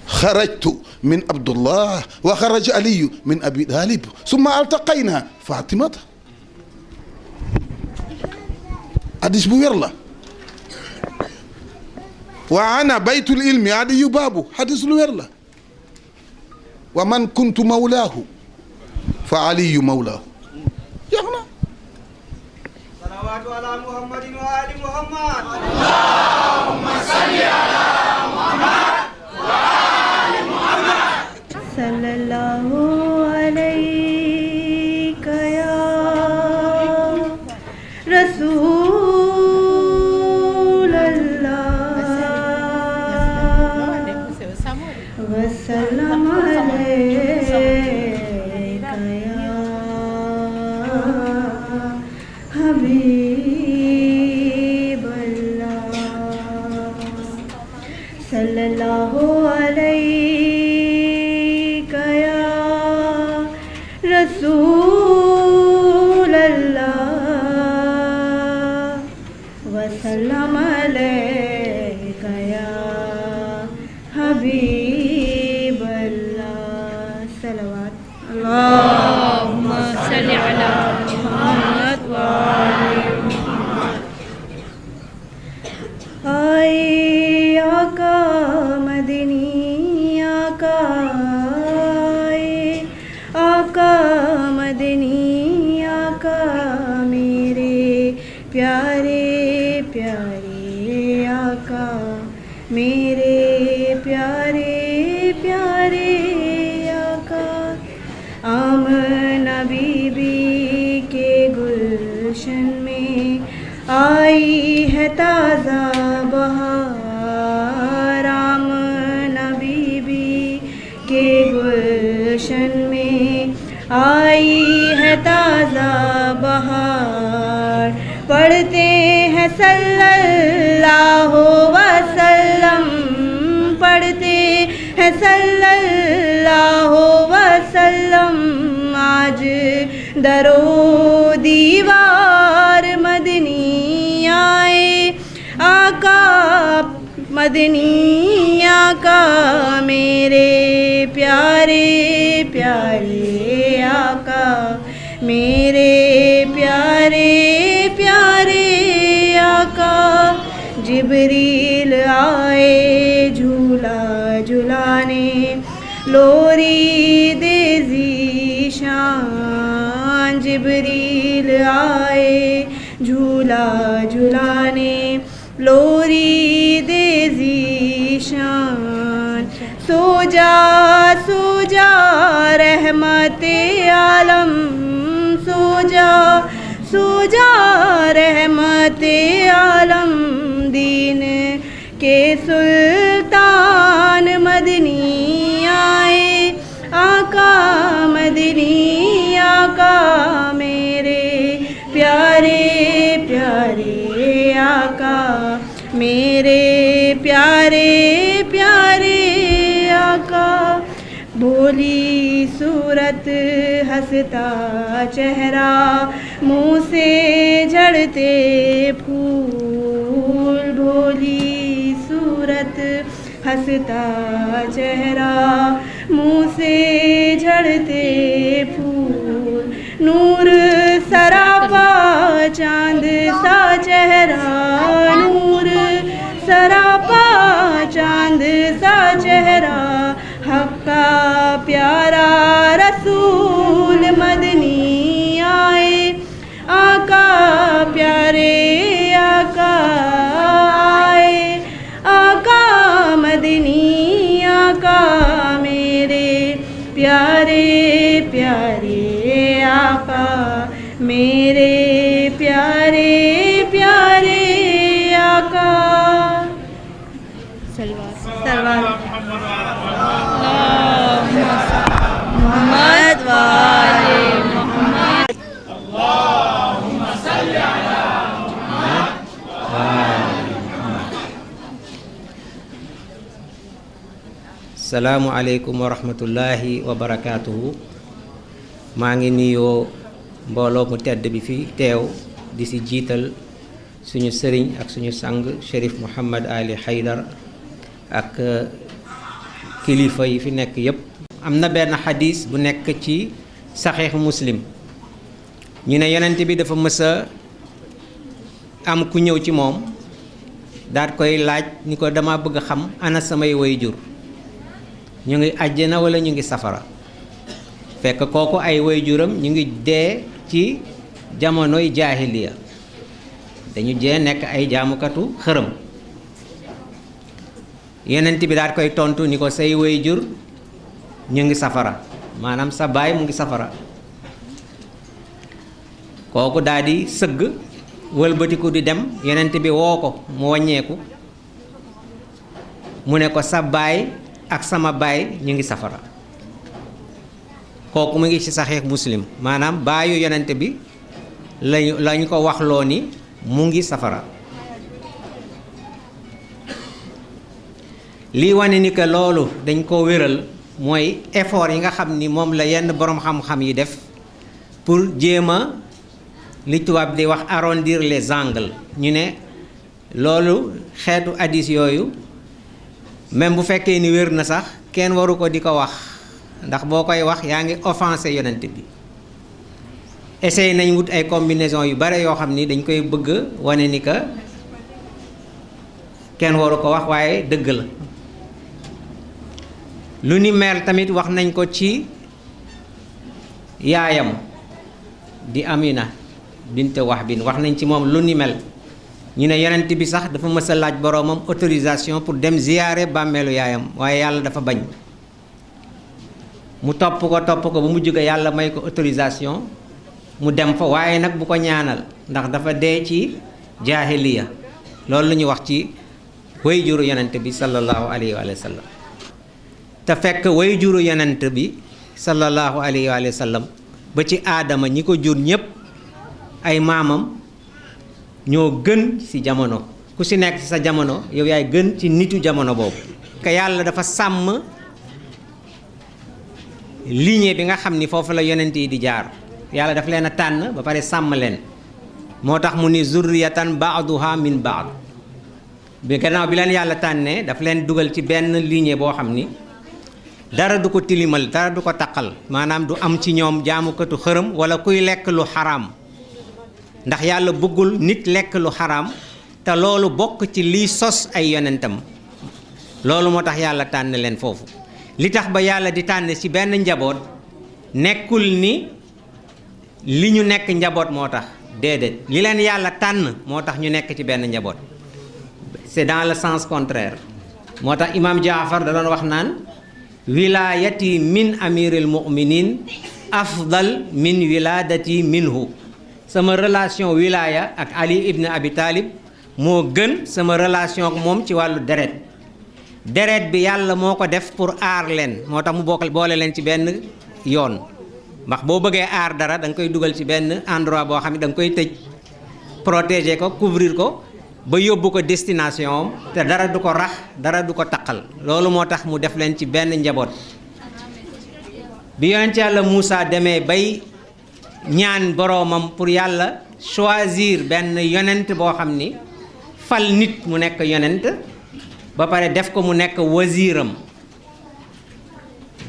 xarajtu min abdullah wa xaraja aliyu min abi talib summa altaqayna fatimata hadis bu wér la wa ana baytul ilmi aliyu baabu hadis lu wér la wa man kuntu mawlaahu fa aliyu mawlaahu jeex na salawaatu ala muhammadin wa ali muhammad allahumma salli ala muhammad wa ali muhammad sallallahu alayka ya rasul وسلم عليك يا حبيب الله صلى الله عليك يا رسول الله وسلم عليك يا حبيب اللهم صل على محمد وآل محمد आका मदनी आका मदनी आका मेरे प्यारे प्यारे आका मेरे प्यारे प्यारे आका आमना बीबी के गुलशन में आई है ताज़ा बहार आमना बीबी के गुलशन में आई है ताज़ा बहार। पढ़ते हैं सल्लल्लाहु वसल्लम, पढ़ते हैं सल्लल्लाहु वसल्लम। आज दरो दीवार मदनी आए आका, मदनी आका मेरे प्यारे प्यारे आका, मेरे प्यारे प्यारे आका। जिब्रील आए झूला झुलाने, लोरी दे ज़ीशान। जिब्रील आए झूला झुलाने, लोरी दे ज़ीशान। सो जा रहमते आलम, सो जा रहमते आलम। दीन के सुल्तान मदनी आए आका, मदनी आका मेरे प्यारे प्यारे आका, मेरे प्यारे प्यारे आका। भोली सूरत हंसता चेहरा, मुँह से झड़ते फूल। भोली सूरत हंसता चेहरा, मुँह से झड़ते फूल। नूर सरापा चांद सा चेहरा, नूर सरापा चांद सा चेहरा। हक्का प्यारा रसूल मदनी आए आका, प्यारे आका आए आका, मदनी आका मेरे प्यारे प्यारे आका, मेरे प्यारे प्यारे आका। सलवात मोहम्मद वाले Mohammad. Assalamu alaikum wa rahmatullahi wa barakatuhu. maa ngi nuyoo mbooloo mu tedd bi fi teew di si jiital suñu sëriñ ak suñu sang Chérif Mouhamad Ali Haydar ak kilifa yi fi nekk yépp. am na benn xadis bu nekk ci saxiix muslim, ñu ne yonent bi dafa mës a am ku ñëw ci moom daat koy laaj ni ko dama bëgg a xam ana samay waajur, ñu ngi àjjana wala ñu ngi safara. fekk kooku ay waajuram ñu ngi dee ci jamonoy jaahiliya, dañu jee nekk ay jaamukatu xërëm. yonent bi daat koy tontu ni ko say waajur ñu ngi safara, maanaam sa baay mu ngi safara. kooku daal di sëgg wëlbatiku di dem, yonent bi woo ko mu wàññeeku, mu ne ko sa baay ak sama baay ñu ngi safara. kooku mu ngi ci saxiix muslim, maanaam baayu yonent bi lañu ko waxloo ni mu ngi safara. lii wane ni que loolu dañ ko wéral mooy effort yi nga xam ni moom la yenn boroom xam-xam yi def pour jéem a li tubaab di wax arrondir les angles. ñu ne loolu xeetu hadiis yooyu même bu fekkee ni wér na sax kenn waru ko di ko wax, ndax boo koy wax yaa ngi offensé yonent bi. essayé nañ wut ay combinaison yu bare yoo xam ni dañ koy bëgg wane ni que kenn waru ko wax, waaye dëgg la. lu ni mel tamit wax nañ ko ci yaayam di Amina bint Wahb, wax nañ ci moom lu ni mel. ñu ne yonent bi sax dafa mës a laaj boroomam autorisation pour dem ziyaare bàmmeelu yaayam, waaye yàlla dafa bañ. mu topp ko ba mu jóge yàlla may ko autorisation mu dem fa, waaye nag bu ko ñaanal ndax dafa dee ci jaahiliya. loolu la ñu wax ci waajuru yonent bi sallallahu alayhi wa sallam. te fekk way juru yonent bi sallallahu alayhi wa sallam ba ci aadama ñi ko jur ñépp ay maamam ñoo gën ci jamono ku ci nekk ci sa jamono yow yaay gën ci nitu jamono boobu que yàlla dafa sàmm lignée bi nga xam ni foofu la yonent yi di jaar yàlla daf leen a tànn ba pare sàmm leen moo tax mu ni zurriyatan ba'duha min ba'd bi gannaaw bi leen yàlla tànnee daf leen dugal ci benn lignée boo xam ni dara du ko tilimal dara du ko taqal maanaam du am ci ñoom jaamukatu xërëm wala kuy lekk lu xaraam ndax yàlla bëggul nit lekk lu xaraam te loolu bokk ci liy sos ay yonentam loolu moo tax yàlla tànn leen foofu li tax ba yàlla di tànn ci benn njaboot nekkul ni li ñu nekk njaboot moo tax déedéet li leen yàlla tànn moo tax ñu nekk ci benn njaboot c'est dans le sens contraire moo tax imam Jaafar da doon wax naan wilaayati min amiril mu'minin afdal min wilaadati minhu sama relation wilaya ak Ali ibn Abi Talib moo gën sama relation ak moom ci wàllu deret bi yàlla moo ko def pour aar leen moo tax mu boole leen ci benn yoon ndax boo bëggee aar dara da nga koy dugal ci benn endroit boo xam ne da nga koy tëj protéger ko couvrir ko ba yóbbu ko destination am te dara du ko rax dara du ko taqal loolu moo tax mu def leen ci benn njaboot bi yonent yàlla Moussa demee bay ñaan boroomam pour yàlla choisir benn yonent boo xam ni fal nit mu nekk yonent ba pare def ko mu nekk wasiiram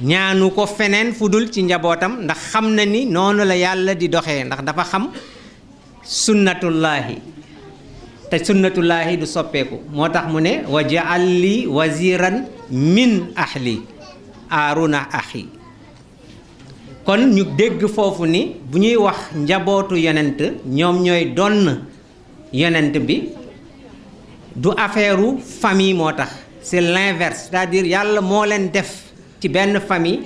ñaanu ko feneen fu dul ci njabootam ndax xam na ni noonu la yàlla di doxee ndax dafa xam sunnatullaahi te sunnatullaahi du soppeeku moo tax mu ne wa jaal li waziran min ahli aaruna axi kon ñu dégg foofu ni bu ñuy wax njabootu yonent ñoom ñooy donn yonent bi du affaire famille moo tax c'est l'inverse c'est-à-dire yàlla moo leen def ci benn famille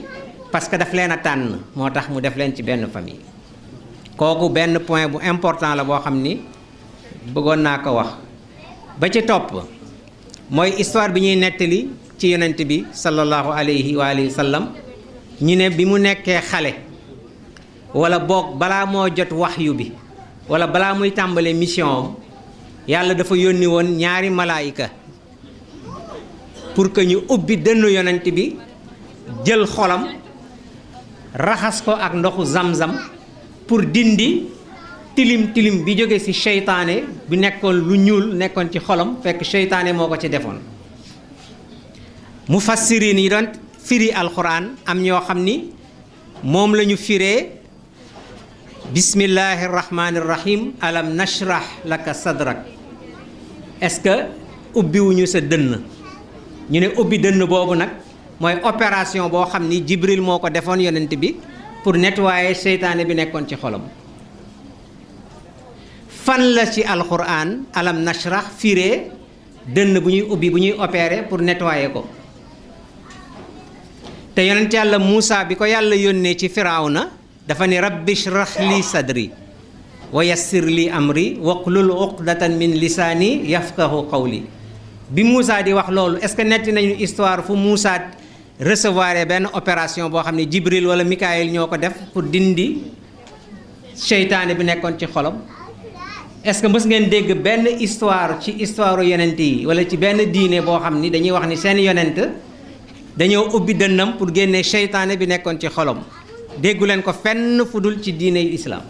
parce que daf leen a tànn moo tax mu def leen ci benn famille kooku benn point bu important la boo xam ni bëggoon naa ko wax ba ci topp mooy histoire bi ñuy nettali ci yonent bi sallallahu alayhi wa sallam ñu ne bi mu nekkee xale wala boog balaa moo jot waxyu bi wala balaa muy tàmbalee mission am yàlla dafa yónni woon ñaari malaayika pour que ñu ubbi dënnu yonent bi jël xolam raxas ko ak ndoxu zam-zam pour dindi tilim bi jóge ci seytaane bi nekkoon lu ñuul nekkoon ci xolam fekk seytaane moo ko ci defoon mufassiriin yi doon firi alxuraan am ñoo xam ni moom la ñu firee bismillahi rahmaani rahim alam nashrah laka sadrak est-ce que ubbiwuñu sa dënn ñu ne ubbi dënn boobu nag mooy opération boo xam ni Jibril moo ko defoon yonent bi pour nettoyer seytaane bi nekkoon ci xolam fan la ci alxuraan alam nashrah firee dënn bu ñuy ubbi bu ñuy opérer pour nettoyer ko te yonent yàlla Muusa bi ko yàlla yónnee ci Firawna dafa ni rabbi shrah li sadri wa yassir li amri waqlul uqdatan min lisaani yafqahu qawli bi Muusa di wax loolu est-ce que netti nañu histoire fu Muusa recevoir benn opération boo xam ne Jibril wala Mikaayil ñoo ko def pour dindi seytaane bi nekkoon ci xolam est-ce que mës ngeen dégg benn histoire ci histoire yonent yi wala ci benn diine boo xam ni dañuy wax ni seen yonent dañoo ubbi dënnam pour génne seytaane bi nekkoon ci xolam déggu leen ko fenn fu dul ci diine islam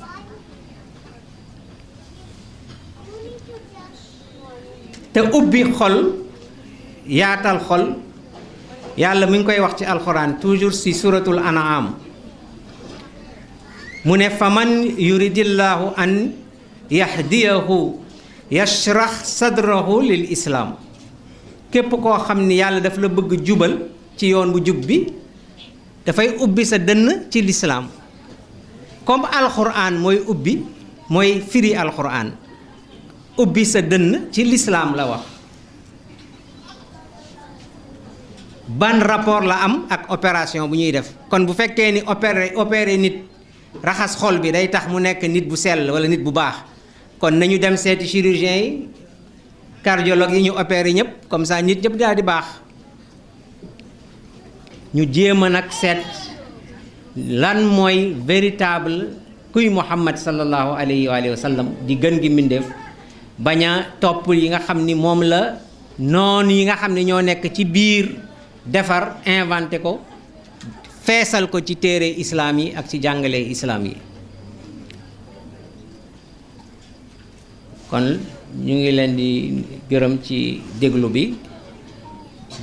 te ubbi xol yaatal xol yàlla mi ngi koy wax ci alxuraan toujours ci suratul an'am mu ne faman yuridillahu an yahdiyahu yashrah sadrahu lil islam képp koo xam ni yàlla daf la bëgg jubal ci yoon bu jub bi dafay ubbi sa dënn ci lislaam comme alxuraan mooy ubbi mooy firi alxuraan ubbi sa dënn ci lislaam la wax ban rapport la am ak opération bu ñuy def kon bu fekkee ni opéré nit raxas xol bi day tax mu nekk nit bu sell wala nit bu baax kon nañu dem seeti chirurgien yi cardiologue yi ñu opéré ñëpp comme ça nit ñëpp daal di baax ñu jéem a nag seet lan mooy véritable kuy Muhammad sallallahu alayhi wa sallam di gën gi mbindeef bañ a topp yi nga xam ni moom la noonu yi nga xam ne ñoo nekk ci biir defar inventé ko feesal ko ci téere islaam yi ak ci jàngale islaam yi. kon ñu ngi leen di gërëm ci déglu bi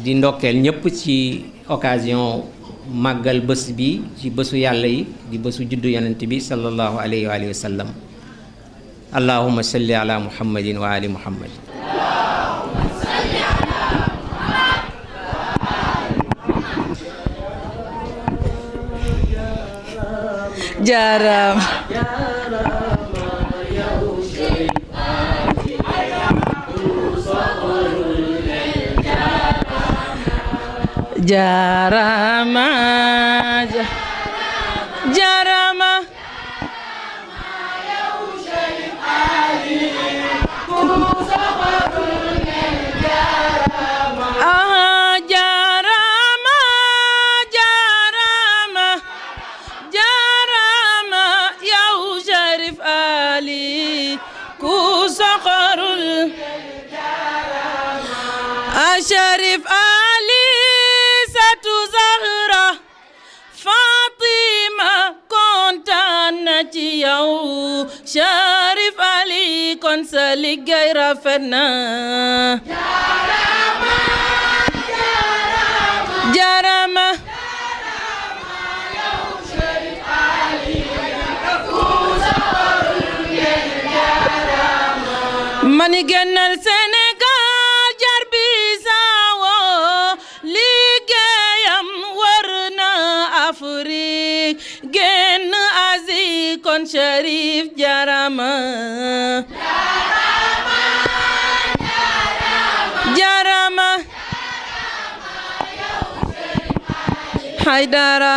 di ndokkeel ñépp ci occasion màggal bés bi ci bésu yàlla yi di bésu juddu yonent bi sallallahu alayhi wa sallam. allahumma salli ala muhammadin wa ali muhammad. jaaraama jaaraama jaaraama Sharif Ali Satu Zahra Fatima kontaan na ci yow Sharif Ali kon sa liggéey rafet na jaarama mani gennal Sénégal jar bi sawo liggéeyam war na Afrique genn Asie kon Sharif jarama jarama Haydara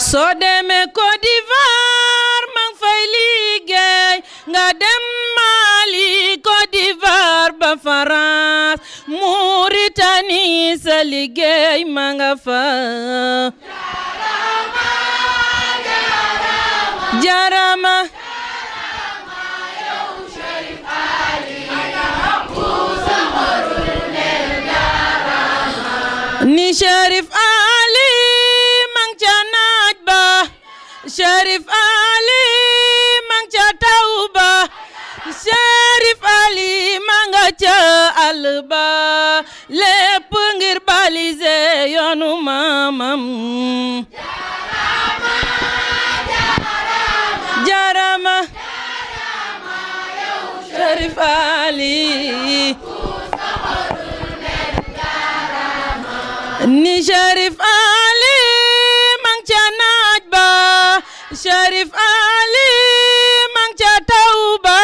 soo demee Côte d'Ivoire mang fay liggéey nga dem Mali Côte d'Ivoire ba France Mauritanie sa liggéey ma nga fa jarama ni Sharif Ali mang ca naaj ba Sharif Ali mang ca taw ba Sharif Ali manga ca àll ba lépp ngir baliser yoonu maamam jarama Sharif Ali ni Sharif Ali mang ca naaj ba Sharif Ali mang ca taw ba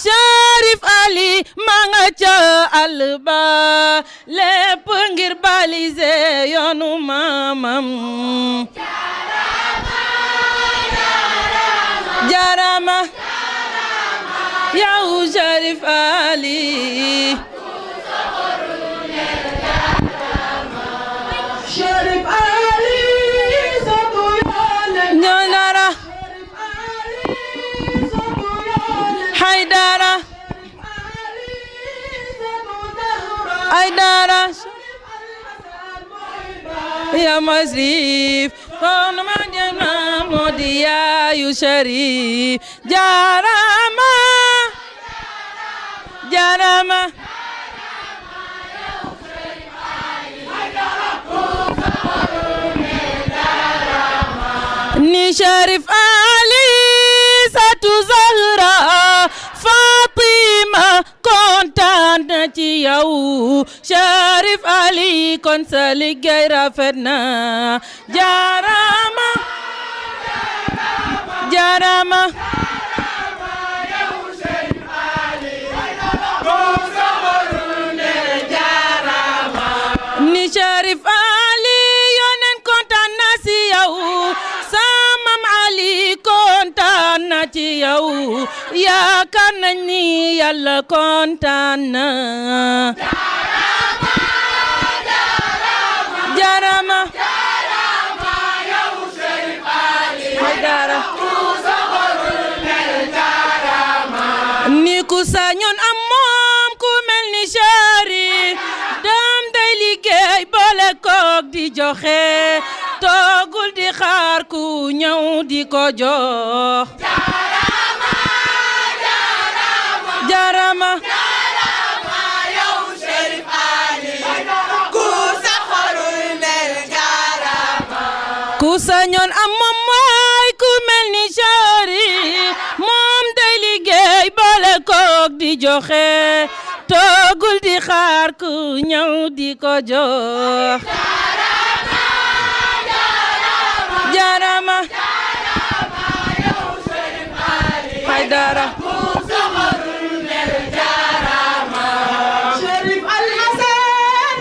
Sharif Ali manga ca àll ba lépp ngir baliser yoonu maamam jarama yow Sharif Ali Sharif Ali sotu yone ñonara Haydara Haydara ya Masrif kon ma jema modiya yu Sharif jarama jarama ni Sharif Ali Satu Zahra Fatima kontaan na ci yow Sharif Ali kon sa liggéey rafet na jarama jarama ni Sharif Ali yonen kontaan na ci yow Samam Ali kontaan na ci yow yaakaar nañ ni Yàlla kontaan na sañoon am moom ku mel ni Cherif doom day liggéey boole koog di joxe toogul di xaar ku ñëw di ko jox jarama yow Cherif Ali ku sa xolul mel jarama ku sañoon am moom mooy ku mel ni Cherif moom day liggéey boole koog di joxe toogul di xaar ku ñëw di ko jox jarama yow Cherif Ali Haydara Cherif Al Hassan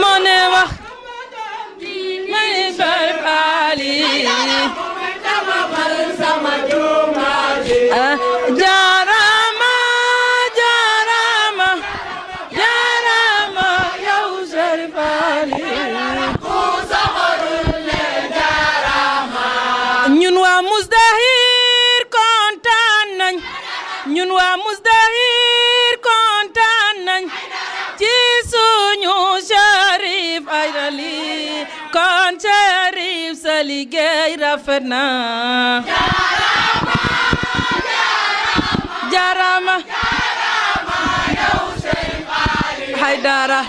moo ne wax may Cherif Ali jarama jarama jarama yow Cherif Ali ñun waa Muzdahir kontaan nañ ñun waa Muzdahir kontaan nañ ci suñu Cherif Ali kon Cherif sa liggéey rafet na jarama yow Cherif Ali Haydara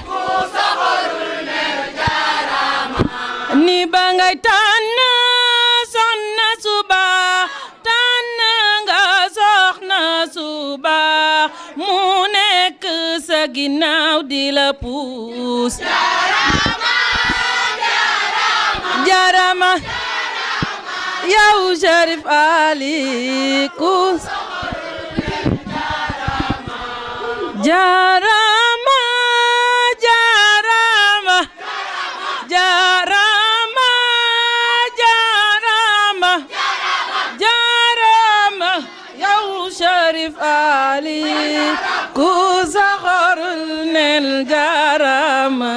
ni ba ngay tànn soxna suba tànn nga soxna suba mu nekk sa ginnaaw di la puus jarama yow Cherif Ali kus jarama jarama jarama jarama jarama yow Cherif Ali ku saxorul nel jarama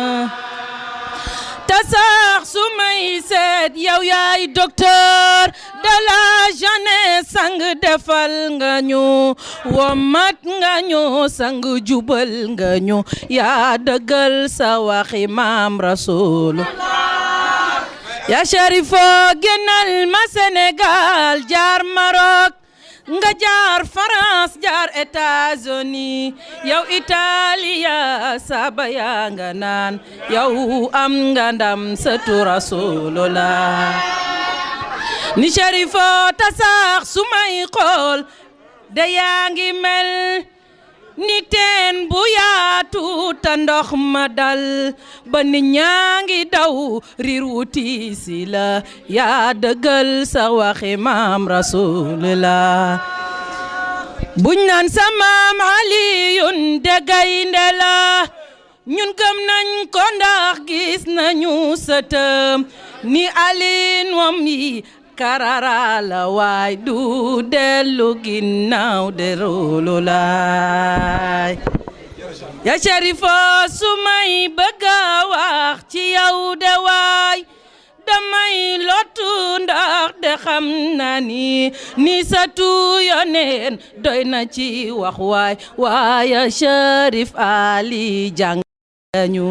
ta sax su may seet yow yaay docteur de la jeunesse sang defal nga ñu womat nga ñu sang jubal nga ñu yaa dëggal sa waxi maam Rasul ya Cherifo génnal ma Sénégal jaar Maroc nga jaar France jaar États-Unis yow Italia saba yaa nga naan yow am nga ndam sëtu Rasulullah ni Cherifo ta sax su may xool de yaa ngi mel ni teen bu yaatu ta ndox ma dal ba nit ñaa ngi daw riir wuti si la yaa dëggal sa waxi maam Rasulullah buñ naan sa maam Aliyun de gaynde la ñun gëm nañ ko ndax gis nañu sëtëm ni Aliin moom yi karara la waay du dellu ginnaaw de Rasulullah ya Cherifo su may bëgg a wax ci yow de waay damay lotu ndax de xam na ni sa tu yoneen doy na ci wax waay waaye Cherif Ali jàng ñu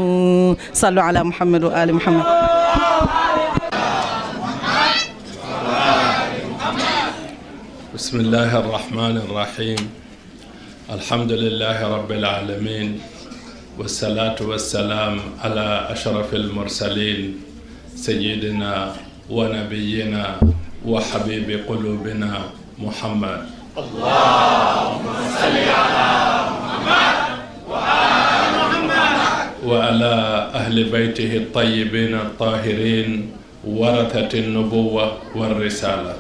sallu ala Muhammad wa ali Muhammad بسم الله الرحمن الرحيم الحمد لله رب العالمين والصلاة والسلام على أشرف المرسلين سيدنا ونبينا وحبيب قلوبنا محمد اللهم صل على محمد وآل محمد وعلى أهل بيته الطيبين الطاهرين ورثة النبوة والرسالة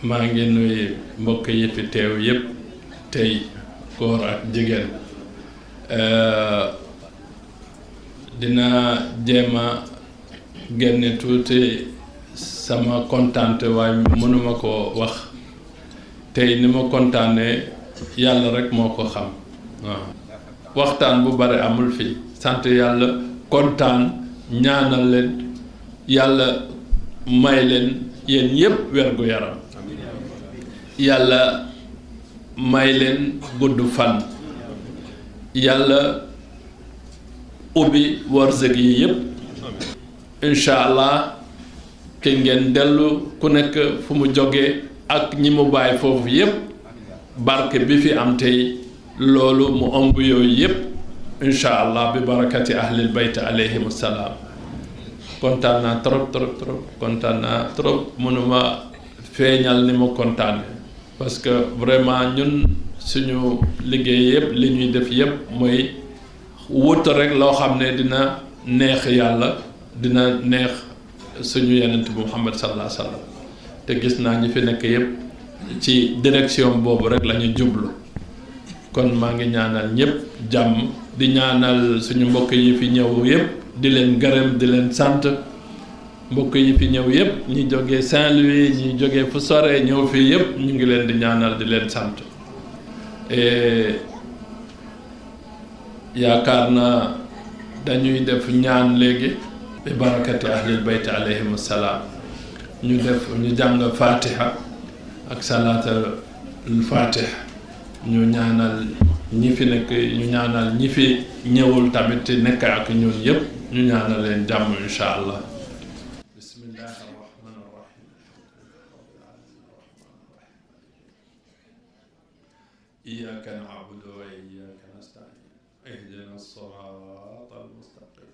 maa ngi nuyu mbokk yi fi teew yépp tey góor ak jigéen dina jéema génne tuuti sama kontaante waaye mënuma ko wax tey ni ma kontaanee yàlla rek moo ko xam waaw waxtaan bu bare amul fii sant yàlla kontaan ñaanal leen yàlla may leen yéen yépp wergu yaram yàlla may leen gudd fan yàlla ubbi wërsëg yi yépp incha allah ke ngeen dellu ku nekk fu mu jógee ak ñi mu bàyyi foofu yépp barke bi fi am tey loolu mu ëmb yooyu yépp incha allah bi barakati ahlil bayt alayhim salaam kontaan naa trop kontaan naa trop mënuma feeñal ni ma kontaane parce que vraiment ñun suñu liggéey yépp li ñuy def yépp mooy wut rek loo xam ne dina neex yàlla dina neex suñu yenent bu Muhammad sallallahu alayhi wa sallam te gis naa ñi fi nekk yépp ci direction boobu rek la ñu jublu kon maa ngi ñaanal ñépp jàmm di ñaanal suñu mbokk yi fi ñëw yépp di leen gërëm di leen sant mbokk yi fi ñëw yépp ñi jógee Saint-Louis ñi jógee fu sore ñëw fii yépp ñu ngi leen di ñaanal di leen sant yaakaar naa dañuy def ñaan léegi bi barakati ahlil bayt alayhim salaam ñu jàng fatiha ak salaatul fatiha ñu ñaanal ñi fi nekk ñu ñaanal ñi fi ñëwul tamit nekk ak ñun yépp ñu ñaanal leen jàmm insha allah bismillahi rahmani rahim iyyaka na'budu wa iyyaka nasta'in ihdina as-sirata al-mustaqim